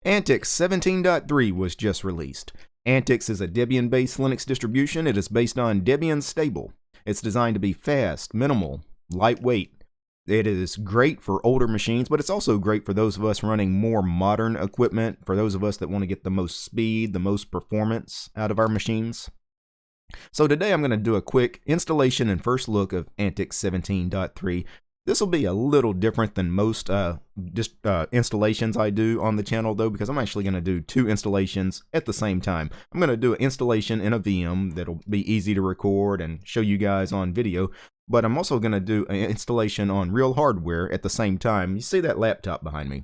AntiX 17.3 was just released. AntiX is a Debian-based Linux distribution. It is based on Debian stable. It's designed to be fast, minimal, lightweight. It is great for older machines, but it's also great for those of us running more modern equipment, for those of us that want to get the most speed, the most performance out of our machines. So today I'm going to do a quick installation and first look of AntiX 17.3. This will be a little different than most installations I do on the channel, though, because I'm actually going to do two installations at the same time. I'm going to do an installation in a VM that'll be easy to record and show you guys on video, but I'm also going to do an installation on real hardware at the same time. You see that laptop behind me?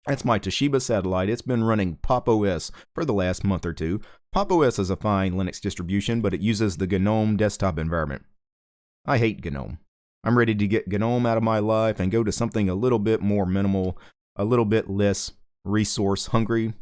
That's my Toshiba satellite. It's been running Pop! OS for the last month or two. Pop! OS is a fine Linux distribution, but it uses the GNOME desktop environment. I hate GNOME. I'm ready to get GNOME out of my life and go to something a little bit more minimal, a little bit less resource hungry.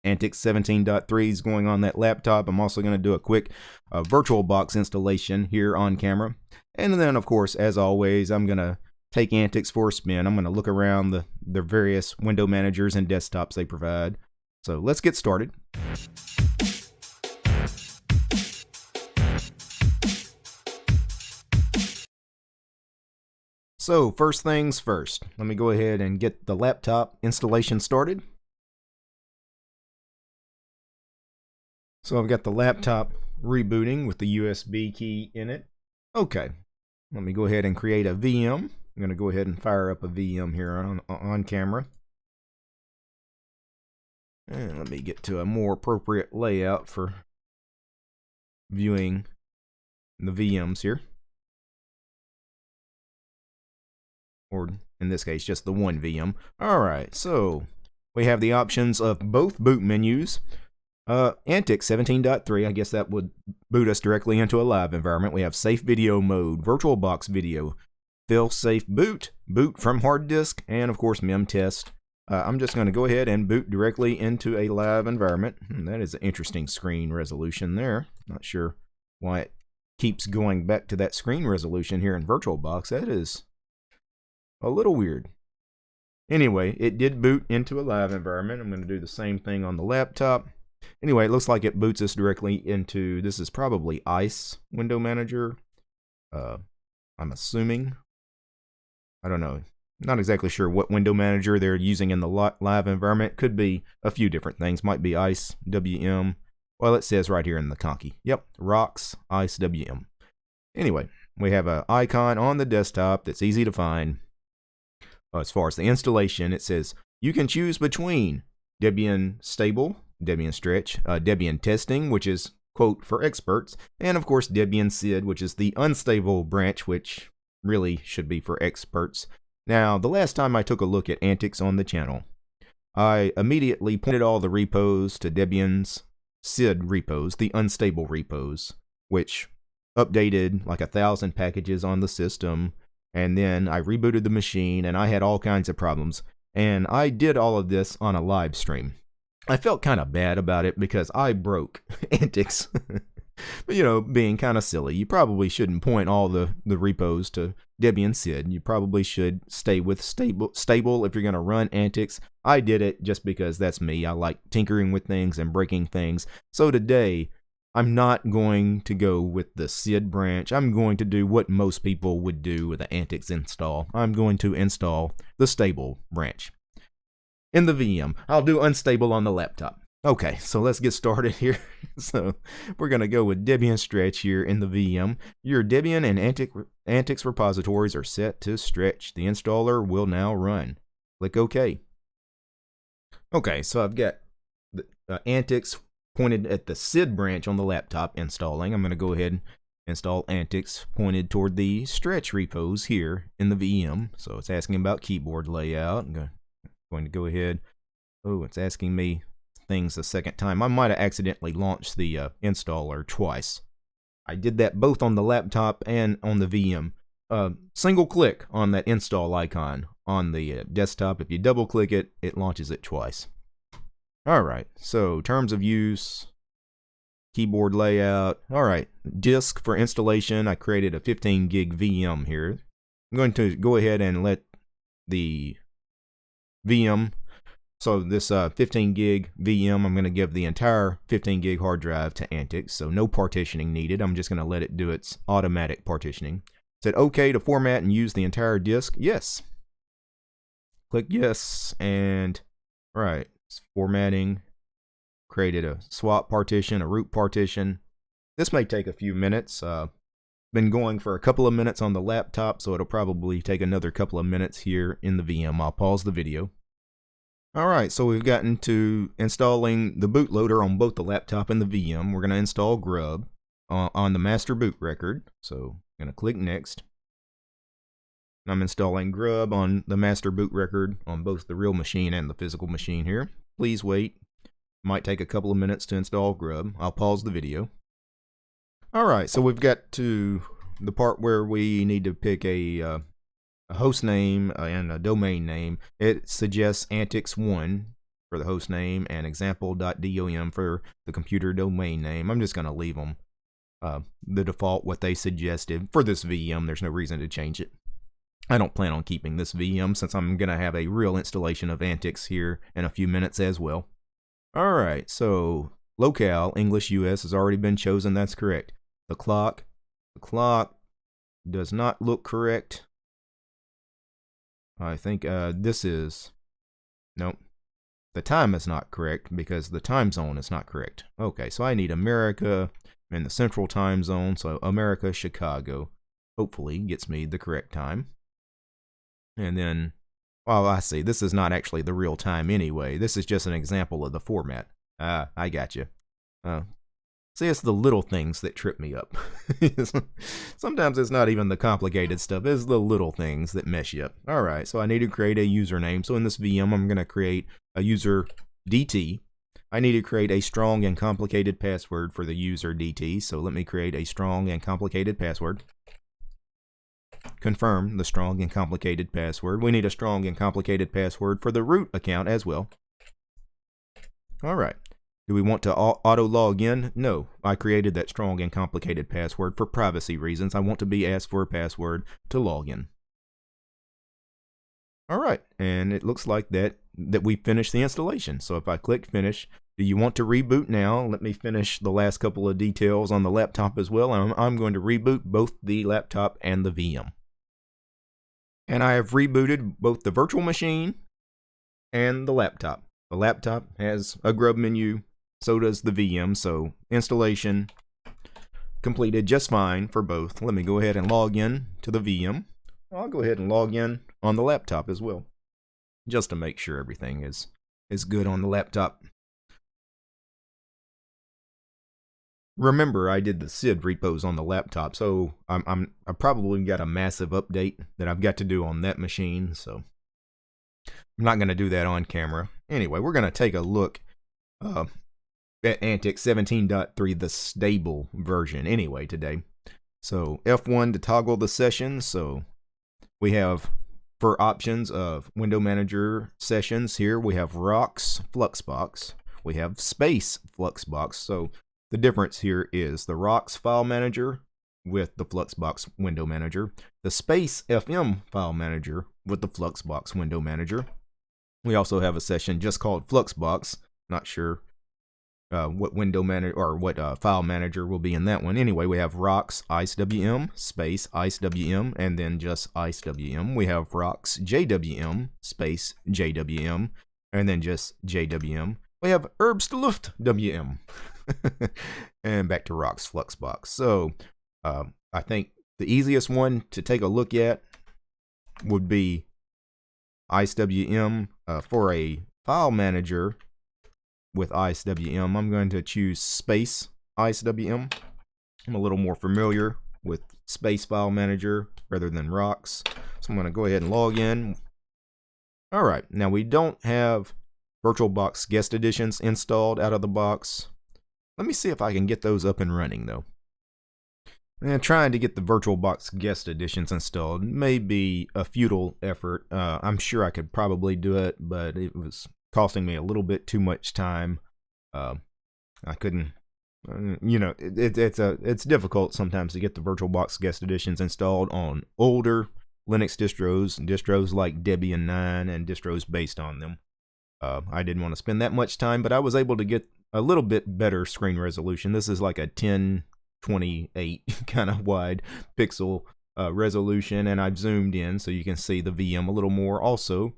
AntiX 17.3 is going on that laptop. I'm also going to do a quick VirtualBox installation here on camera. And then, of course, as always, I'm going to take AntiX for a spin. I'm going to look around the various window managers and desktops they provide. So let's get started. So first things first, let me go ahead and get the laptop installation started. So I've got the laptop rebooting with the USB key in it. Okay, let me go ahead and create a VM. I'm going to go ahead and fire up a VM here on camera. And let me get to a more appropriate layout for viewing the VMs here. Or in this case, just the one VM. Alright, so we have the options of both boot menus. AntiX 17.3, I guess that would boot us directly into a live environment. We have safe video mode, VirtualBox video, fail-safe boot, boot from hard disk, and of course mem test. I'm just going to go ahead and boot directly into a live environment. That is an interesting screen resolution there. Not sure why it keeps going back to that screen resolution here in VirtualBox. That is a little weird. Anyway, it did boot into a live environment. I'm going to do the same thing on the laptop. Anyway, it looks like it boots us directly into, this is probably ICE window manager. I'm assuming. I don't know. Not exactly sure what window manager they're using in the live environment. Could be a few different things. Might be icewm. Well, it says right here in the conky. Yep, rocks icewm. Anyway, we have an icon on the desktop that's easy to find. As far as the installation, it says you can choose between Debian stable, Debian stretch, Debian testing, which is, quote, for experts, and of course Debian SID, which is the unstable branch, which really should be for experts. Now, the last time I took a look at AntiX on the channel, I immediately pointed all the repos to Debian's SID repos, the unstable repos, which updated like 1,000 packages on the system. And then I rebooted the machine and I had all kinds of problems. And I did all of this on a live stream. I felt kind of bad about it because I broke AntiX. But you know, being kind of silly. You probably shouldn't point all the repos to Debian SID. You probably should stay with stable if you're going to run AntiX. I did it just because that's me. I like tinkering with things and breaking things. So today, I'm not going to go with the SID branch. I'm going to do what most people would do with an AntiX install. I'm going to install the stable branch in the VM. I'll do unstable on the laptop. Okay, so let's get started here. So we're going to go with Debian stretch here in the VM. Your Debian and AntiX repositories are set to stretch. The installer will now run. Click OK. Okay, so I've got the AntiX pointed at the SID branch on the laptop installing. I'm going to go ahead and install AntiX pointed toward the stretch repos here in the VM. So it's asking about keyboard layout. I'm going to go ahead. Oh, it's asking me things a second time. I might have accidentally launched the installer twice. I did that both on the laptop and on the VM. Single click on that install icon on the desktop. If you double click it, it launches it twice. Alright, so terms of use, keyboard layout. Alright, disk for installation. I created a 15 gig VM here. I'm going to go ahead and let the VM So this 15 gig VM, I'm going to give the entire 15 gig hard drive to AntiX, so no partitioning needed. I'm just going to let it do its automatic partitioning. Said OK to format and use the entire disk. Yes. Click yes, and right, it's formatting. Created a swap partition, a root partition. This may take a few minutes. Been going for a couple of minutes on the laptop, so it'll probably take another couple of minutes here in the VM. I'll pause the video. Alright, so we've gotten to installing the bootloader on both the laptop and the VM. We're going to install grub on the master boot record. So I'm going to click next. I'm installing grub on the master boot record on both the real machine and the physical machine here. Please wait. Might take a couple of minutes to install grub. I'll pause the video. Alright, so we've got to the part where we need to pick a host name and a domain name. It suggests AntiX 1 for the host name and example.dom for the computer domain name. I'm just going to leave them the default, what they suggested. For this VM, there's no reason to change it. I don't plan on keeping this VM since I'm going to have a real installation of AntiX here in a few minutes as well. Alright, so locale, English US, has already been chosen. That's correct. The clock does not look correct. I think this is, nope. The time is not correct because the time zone is not correct. Okay, so I need America in the central time zone, so America, Chicago. Hopefully gets me the correct time. And then, well, I see, this is not actually the real time anyway. This is just an example of the format. I got you. See, it's the little things that trip me up. Sometimes it's not even the complicated stuff, it's the little things that mess you up. Alright, so I need to create a username. So in this VM, I'm going to create a user DT. I need to create a strong and complicated password for the user DT. So let me create a strong and complicated password. Confirm the strong and complicated password. We need a strong and complicated password for the root account as well. Alright. Do we want to auto log in? No, I created that strong and complicated password for privacy reasons. I want to be asked for a password to log in. Alright, and it looks like that we finished the installation. So if I click finish, do you want to reboot now? Let me finish the last couple of details on the laptop as well. I'm going to reboot both the laptop and the VM. And I have rebooted both the virtual machine and the laptop. The laptop has a grub menu. So does the VM, so installation completed just fine for both. Let me go ahead and log in to the VM. I'll go ahead and log in on the laptop as well, just to make sure everything is good on the laptop. Remember, I did the SID repos on the laptop, so I probably got a massive update that I've got to do on that machine, so I'm not going to do that on camera. Anyway, we're going to take a look at AntiX 17.3, the stable version anyway today. So F1 to toggle the sessions. So we have, for options of window manager sessions here, we have rocks fluxbox. We have space fluxbox. So the difference here is the rocks file manager with the fluxbox window manager, the space FM file manager with the fluxbox window manager. We also have a session just called fluxbox. Not sure what window manager or what file manager will be in that one. Anyway, we have rocks icewm space icewm and then just icewm. We have rocks jwm space jwm and then just jwm. We have herbstluftwm and back to rocks fluxbox. So I think the easiest one to take a look at would be icewm. For a file manager with icewm, I'm going to choose space icewm. I'm a little more familiar with space file manager rather than rocks, so I'm going to go ahead and log in. Alright, now we don't have VirtualBox guest editions installed out of the box. Let me see if I can get those up and running though. And trying to get the VirtualBox guest editions installed may be a futile effort. I'm sure I could probably do it, but it was costing me a little bit too much time. I couldn't, you know, it's difficult sometimes to get the VirtualBox guest editions installed on older Linux distros like Debian 9 and distros based on them. I didn't want to spend that much time, but I was able to get a little bit better screen resolution. This is like a 1028 kind of wide pixel resolution, and I've zoomed in so you can see the VM a little more. Also,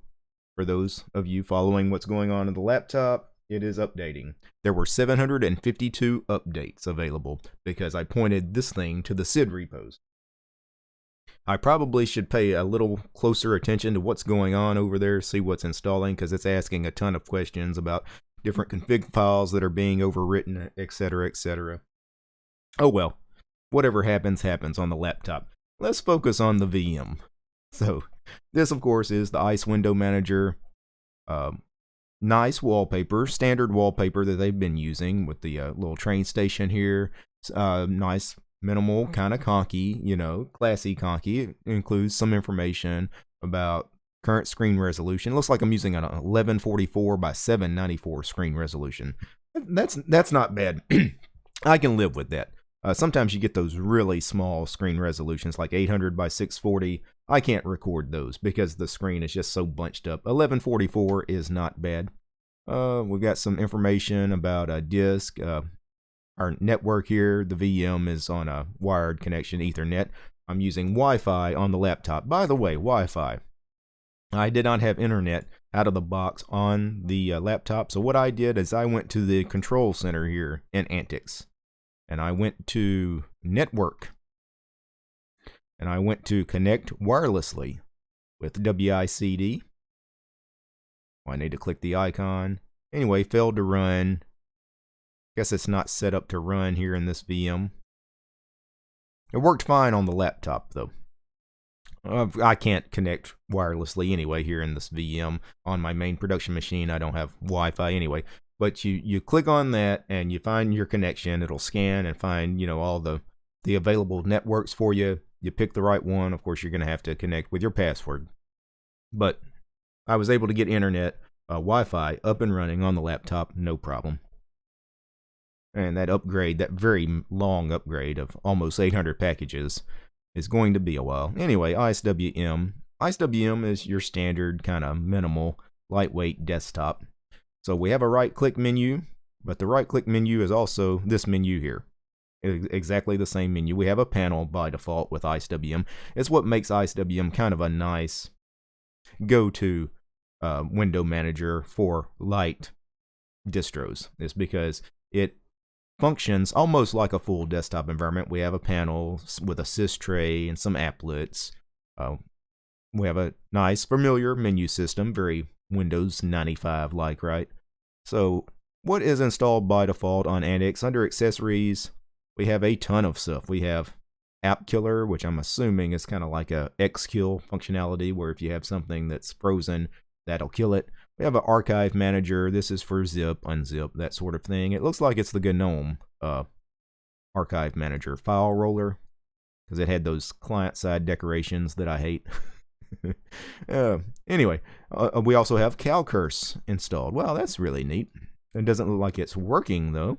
for those of you following what's going on in the laptop, it is updating. There were 752 updates available because I pointed this thing to the SID repos. I probably should pay a little closer attention to what's going on over there, see what's installing, because it's asking a ton of questions about different config files that are being overwritten, etc., etc. Oh well, whatever happens, happens on the laptop. Let's focus on the VM. So, this of course is the ICE window manager. Nice wallpaper, standard wallpaper that they've been using with the little train station here. Nice, minimal, kind of conky, you know, classy conky. It includes some information about current screen resolution. It looks like I'm using an 1144 by 794 screen resolution. That's not bad. I can live with that. Sometimes you get those really small screen resolutions like 800 by 640. I can't record those because the screen is just so bunched up. 1144 is not bad. We've got some information about a disk. Our network here, the VM is on a wired connection, Ethernet. I'm using Wi-Fi on the laptop. By the way, Wi-Fi. I did not have internet out of the box on the laptop. So what I did is I went to the control center here in AntiX. And I went to network. And I went to connect wirelessly with WICD. I need to click the icon. Anyway, failed to run. Guess it's not set up to run here in this VM. It worked fine on the laptop though. I can't connect wirelessly anyway here in this VM. On my main production machine, I don't have Wi-Fi anyway. But you click on that and you find your connection. It'll scan and find, you know, all the available networks for you. You pick the right one. Of course, you're going to have to connect with your password. But I was able to get internet, Wi-Fi up and running on the laptop, no problem. And that upgrade, that very long upgrade of almost 800 packages is going to be a while. Anyway, icewm. icewm is your standard kind of minimal, lightweight desktop. So we have a right-click menu, but the right-click menu is also this menu here. Exactly the same menu. We have a panel by default with icewm. It's what makes icewm kind of a nice go-to window manager for light distros. It's because it functions almost like a full desktop environment. We have a panel with a sys tray and some applets. We have a nice familiar menu system, very Windows 95 like, right? So what is installed by default on AntiX? Under accessories, we have a ton of stuff. We have app killer, which I'm assuming is kind of like a xkill functionality, where if you have something that's frozen, that'll kill it. We have an archive manager. This is for zip, unzip, that sort of thing. It looks like it's the GNOME archive manager. File roller, because it had those client-side decorations that I hate. Anyway, we also have CalCurse installed. Wow, that's really neat. It doesn't look like it's working, though.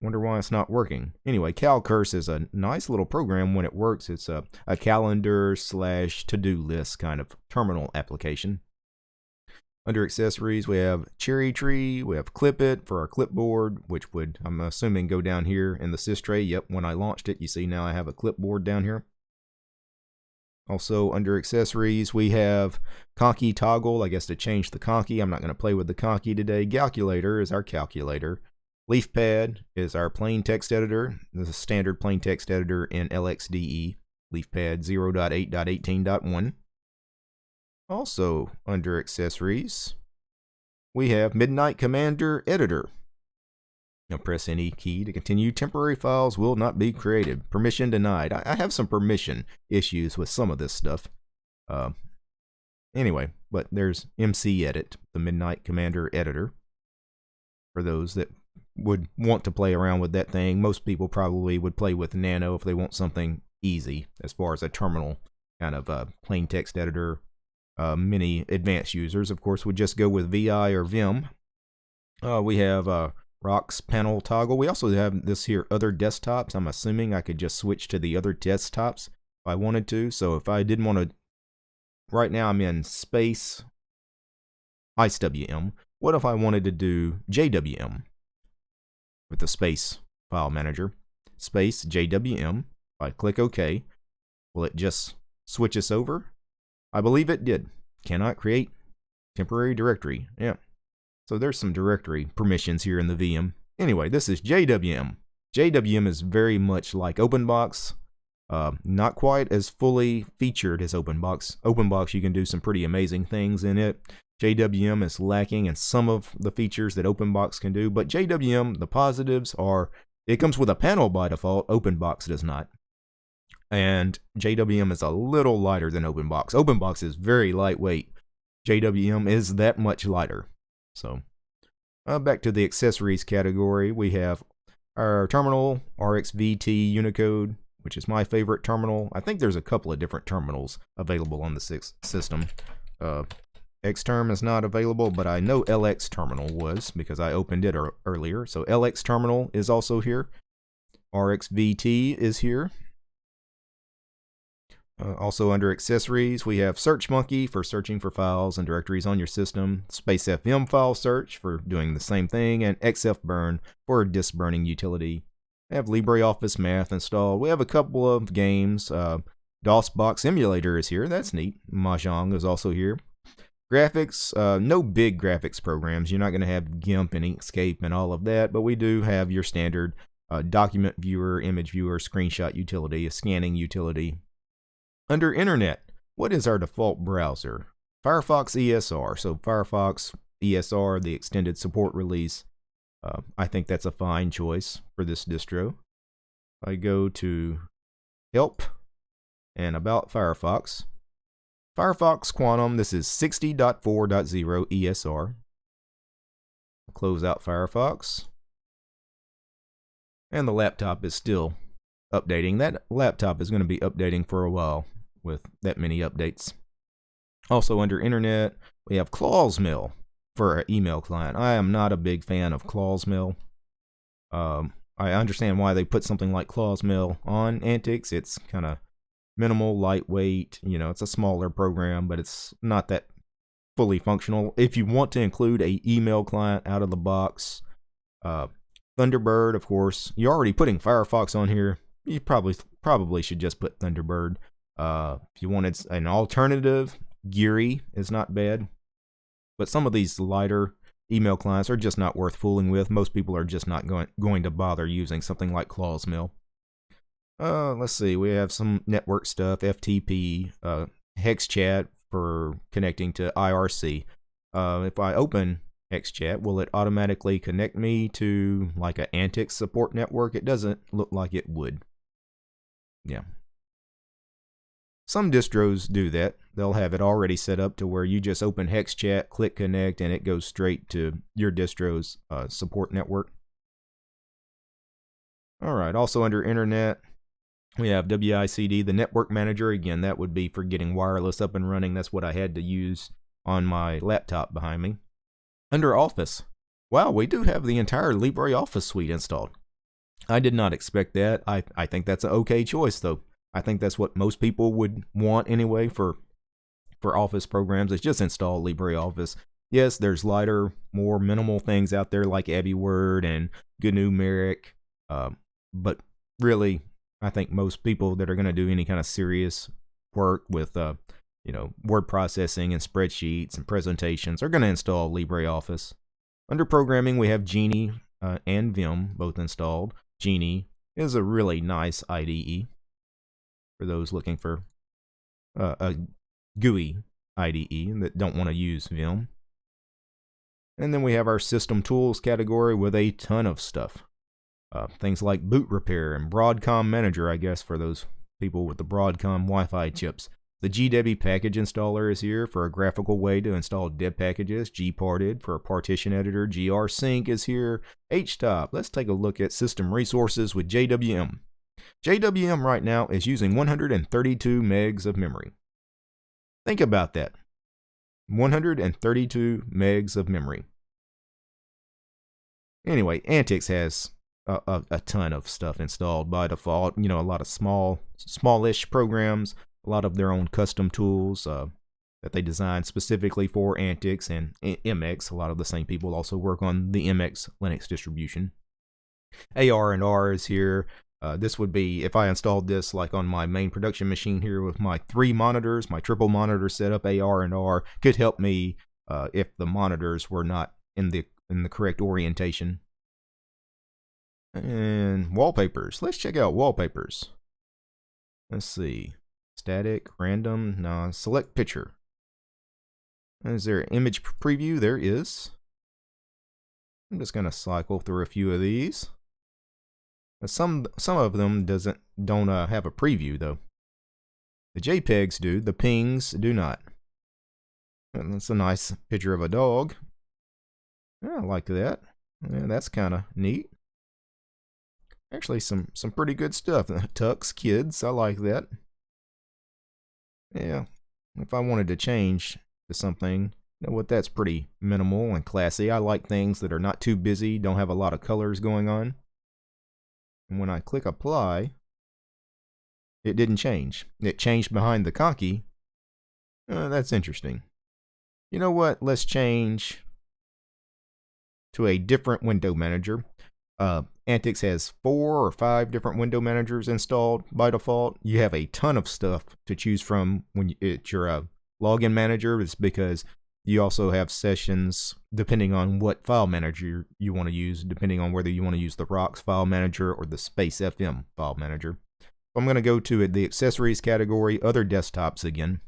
Wonder why it's not working. Anyway, CalCurse is a nice little program when it works. It's a calendar / to-do list kind of terminal application. Under accessories, we have Cherry Tree, we have Clip It for our clipboard, which would, I'm assuming, go down here in the sys tray. Yep, when I launched it, you see now I have a clipboard down here. Also, under accessories, we have Conky Toggle, I guess to change the Conky. I'm not going to play with the Conky today. Calculator is our calculator. LeafPad is our plain text editor. This is a standard plain text editor in LXDE. LeafPad 0.8.18.1. Also, under accessories, we have Midnight Commander Editor. Now press any key to continue. Temporary files will not be created. Permission denied. I have some permission issues with some of this stuff. Anyway, but there's MC Edit, the Midnight Commander Editor. For those that would want to play around with that thing, most people probably would play with Nano if they want something easy as far as a terminal kind of plain text editor. Many advanced users, of course, would just go with VI or Vim. We have Rock's panel toggle. We also have this here, other desktops. I'm assuming I could just switch to the other desktops if I wanted to. So if I didn't want to, right now I'm in space icewm. What if I wanted to do JWM with the space file manager? Space JWM. If I click OK, will it just switch us over? I believe it did. Cannot create temporary directory. Yeah. So there's some directory permissions here in the VM. Anyway, this is JWM. JWM is very much like OpenBox. Not quite as fully featured as OpenBox. OpenBox, you can do some pretty amazing things in it. JWM is lacking in some of the features that OpenBox can do, but JWM, the positives are, it comes with a panel by default. OpenBox does not. And JWM is a little lighter than OpenBox. OpenBox is very lightweight. JWM is that much lighter. So, back to the accessories category, we have our terminal, RxVT Unicode, which is my favorite terminal. I think there's a couple of different terminals available on the system. Xterm is not available, but I know LX Terminal was because I opened it earlier. So LX Terminal is also here. RxVT is here. Also under accessories, we have SearchMonkey for searching for files and directories on your system, SpaceFM file search for doing the same thing, and XFburn for a disk burning utility. We have LibreOffice Math installed. We have a couple of games. DOSBox Emulator is here. That's neat. Mahjong is also here. Graphics, no big graphics programs. You're not going to have GIMP and Inkscape and all of that, but we do have your standard document viewer, image viewer, screenshot utility, a scanning utility. Under Internet, what is our default browser? Firefox ESR. So Firefox ESR, the extended support release. I think that's a fine choice for this distro. I go to Help and About Firefox. Firefox Quantum, this is 60.4.0 ESR. Close out Firefox. And the laptop is still updating. That laptop is going to be updating for a while with that many updates. Also under Internet, we have Klausmill for our email client. I am not a big fan of Klausmill. I understand why they put something like Klausmill on AntiX. It's kind of minimal, lightweight. You know, it's a smaller program, but it's not that fully functional. If you want to include a email client out of the box, Thunderbird, of course. You're already putting Firefox on here. You probably should just put Thunderbird. If you wanted an alternative, Geary is not bad. But some of these lighter email clients are just not worth fooling with. Most people are just not going to bother using something like Klausmill. Let's see. We have some network stuff, FTP, HexChat for connecting to IRC. If I open HexChat, will it automatically connect me to like an AntiX support network? It doesn't look like it would. Yeah. Some distros do that. They'll have it already set up to where you just open HexChat, click connect, and it goes straight to your distro's support network. Alright, also under Internet, we have WICD, the network manager. Again, that would be for getting wireless up and running. That's what I had to use on my laptop behind me. Under Office, wow, we do have the entire LibreOffice suite installed. I did not expect that. I think that's an okay choice, though. I think that's what most people would want anyway for Office programs. Is just install LibreOffice. Yes, there's lighter, more minimal things out there like AbiWord and GNU Numeric, but really, I think most people that are going to do any kind of serious work with, word processing and spreadsheets and presentations are going to install LibreOffice. Under programming, we have Genie and Vim both installed. Genie is a really nice IDE for those looking for a GUI IDE that don't want to use Vim. And then we have our System Tools category with a ton of stuff. Things like Boot Repair and Broadcom Manager, I guess, for those people with the Broadcom Wi-Fi chips. The GDebi package installer is here for a graphical way to install deb packages. Gparted for a partition editor. GRSync is here. HTOP. Let's take a look at system resources with JWM. JWM right now is using 132 megs of memory. Think about that. 132 megs of memory. Anyway, AntiX has a ton of stuff installed by default. You know, a lot of smallish programs, a lot of their own custom tools. that they designed specifically for AntiX and MX. A lot of the same people also work on the MX Linux distribution. AR&R is here. This would be, if I installed this like on my main production machine here with my 3 monitors, my triple monitor setup, AR&R could help me if the monitors were not in the correct orientation. And wallpapers. Let's check out wallpapers. Let's see. Static, random, no, select picture. Is there image preview? There is. I'm just going to cycle through a few of these. Some of them don't have a preview though. The JPEGs do, the pings do not. And that's a nice picture of a dog. Yeah, I like that. Yeah, that's kind of neat. Actually, some pretty good stuff. Tux kids, I like that. Yeah, if I wanted to change to something, you know what? That's pretty minimal and classy. I like things that are not too busy, don't have a lot of colors going on. And when I click apply, it didn't change. It changed behind the conky. That's interesting. You know what? Let's change to a different window manager. AntiX has 4 or 5 different window managers installed by default. You have a ton of stuff to choose from when it's your login manager. It's because you also have sessions depending on what file manager you want to use, depending on whether you want to use the ROX file manager or the Space FM file manager. I'm going to go to the accessories category, other desktops again.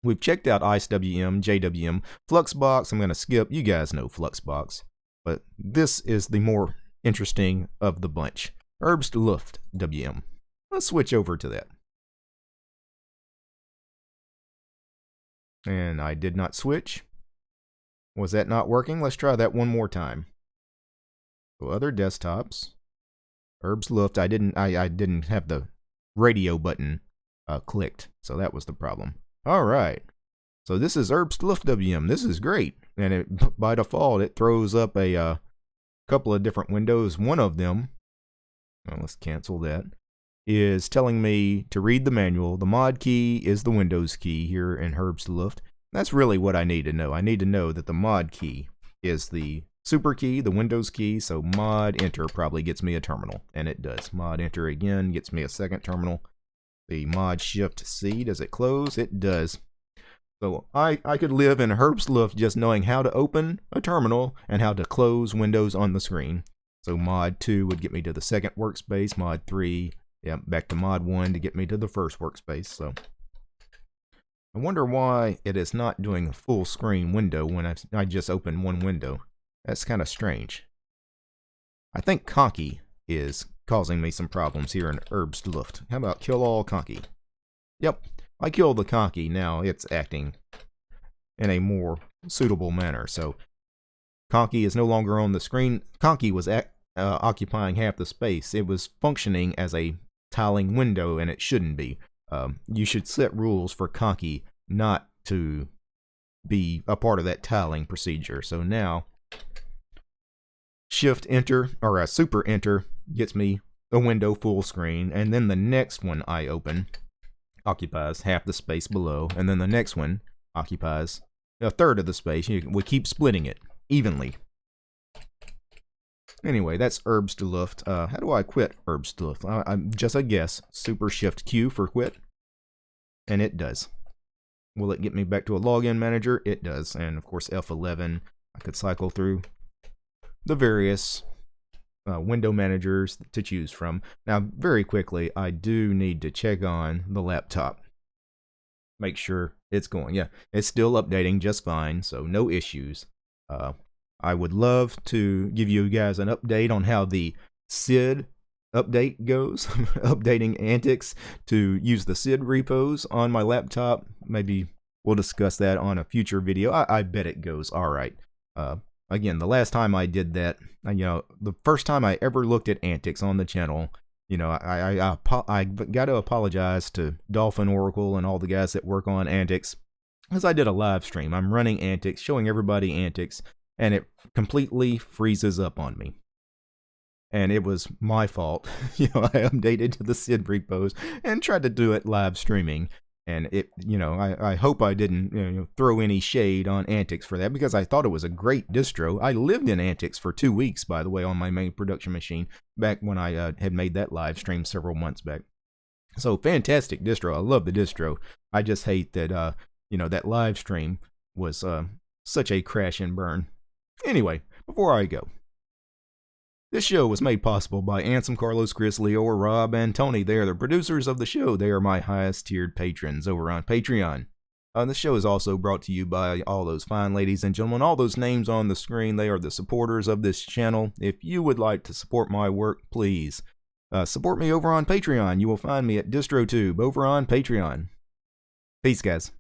We've checked out icewm, JWM, fluxbox. I'm going to skip. You guys know fluxbox. But this is the more interesting of the bunch. herbstluftwm. Let's switch over to that. And I did not switch. Was that not working? Let's try that one more time. So other desktops. herbstluft. I didn't have the radio button clicked, so that was the problem. All right. So this is herbstluftwm. This is great, and it by default it throws up a couple of different windows. One of them, let's cancel that, is telling me to read the manual. The mod key is the Windows key here in herbstluft. That's really what I need to know. I need to know that the mod key is the super key, the Windows key, so mod enter probably gets me a terminal, and it does. Mod enter again gets me a second terminal. The mod shift C, does it close? It does. So I could live in herbstluft just knowing how to open a terminal and how to close windows on the screen. So mod 2 would get me to the second workspace, mod 3, yeah, back to mod 1 to get me to the first workspace. So I wonder why it is not doing a full screen window when I just opened one window. That's kind of strange. I think conky is causing me some problems here in herbstluft. How about kill all conky? Yep, I killed the conky. Now it's acting in a more suitable manner. So conky is no longer on the screen. Conky was occupying half the space. It was functioning as a tiling window, and it shouldn't be. You should set rules for conky not to be a part of that tiling procedure. So now shift enter or a super enter gets me a window full screen, and then the next one I open occupies half the space below, and then the next one occupies a third of the space. We keep splitting it evenly. Anyway, that's herbstluft. How do I quit herbstluft? I'm just a guess. Super shift Q for quit, and it does. Will it get me back to a login manager? It does, and of course F11. I could cycle through the various window managers to choose from. Now, very quickly, I do need to check on the laptop. Make sure it's going. Yeah, it's still updating just fine, so no issues. I would love to give you guys an update on how the SID update goes. Updating AntiX to use the SID repos on my laptop. Maybe we'll discuss that on a future video. I bet it goes all right. Again, the last time I did that, the first time I ever looked at AntiX on the channel, I got to apologize to Dolphin Oracle and all the guys that work on AntiX, because I did a live stream. I'm running AntiX, showing everybody AntiX, and it completely freezes up on me. And it was my fault. I updated to the SID repos and tried to do it live streaming, And I hope I didn't throw any shade on AntiX for that, because I thought it was a great distro. I lived in AntiX for 2 weeks, by the way, on my main production machine, back when I had made that live stream several months back. So fantastic distro. I love the distro. I just hate that that live stream was such a crash and burn. Anyway, before I go, this show was made possible by Ansem, Carlos, Chris, Leo, Rob, and Tony. They are the producers of the show. They are my highest tiered patrons over on Patreon. The show is also brought to you by all those fine ladies and gentlemen. All those names on the screen, they are the supporters of this channel. If you would like to support my work, please support me over on Patreon. You will find me at DistroTube over on Patreon. Peace, guys.